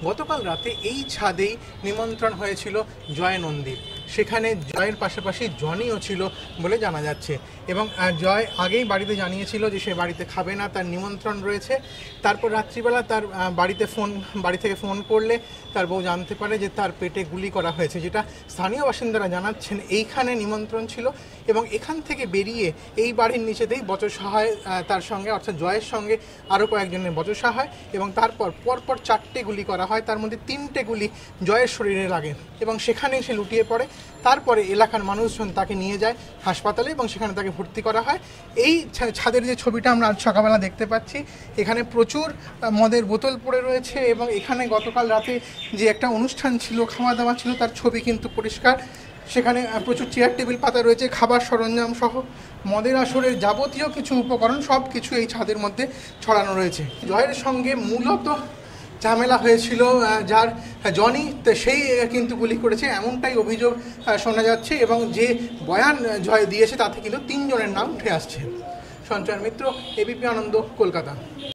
গতকাল রাতে এই ছাদেই নিমন্ত্রণ হয়েছিল জয় নন্দীর। সেখানে জয়ের পাশাপাশি জনিও ছিল বলে জানা যাচ্ছে এবং জয় আগেই বাড়িতে জানিয়েছিল যে সে বাড়িতে খাবে না, তার নিমন্ত্রণ রয়েছে। তারপর রাত্রিবেলা তার বাড়ি থেকে ফোন করলে তার বউ জানতে পারে যে তার পেটে গুলি করা হয়েছে, যেটা স্থানীয় বাসিন্দারা জানাচ্ছেন এইখানে নিমন্ত্রণ ছিল। এবং এখান থেকে বেরিয়ে এই বাড়ির নিচেতেই বচসা হয় তার সঙ্গে, অর্থাৎ জয়ের সঙ্গে আরও কয়েকজনের বচসা হয় এবং তারপর পরপর 4টে গুলি করা হয়, তার মধ্যে 3টে গুলি জয়ের শরীরে লাগে এবং সেখানেই সে লুটিয়ে পড়ে। তারপরে এলাকার মানুষজন তাকে নিয়ে যায় হাসপাতালে এবং সেখানে তাকে ভর্তি করা হয়। এই ছাদের যে ছবিটা আমরা আজ সকালবেলা দেখতে পাচ্ছি, এখানে প্রচুর মদের বোতল পড়ে রয়েছে এবং এখানে গতকাল রাতে যে একটা অনুষ্ঠান ছিল, খাওয়া দাওয়া ছিল, তার ছবি কিন্তু পরিষ্কার। সেখানে প্রচুর চেয়ার টেবিল পাতা রয়েছে, খাবার সরঞ্জাম সহ মদের আসরের যাবতীয় কিছু উপকরণ সব কিছু এই ছাদের মধ্যে ছড়ানো রয়েছে। জয়ের সঙ্গে মূলত ঝামেলা হয়েছিল যার জনি, সেই কিন্তু গুলি করেছে এমনটাই অভিযোগ শোনা যাচ্ছে এবং যে বয়ান জয় দিয়েছে তাতে কিন্তু 3 জনের নাম উঠে আসছে। সঞ্চয় মিত্র, এবিপি আনন্দ, কলকাতা।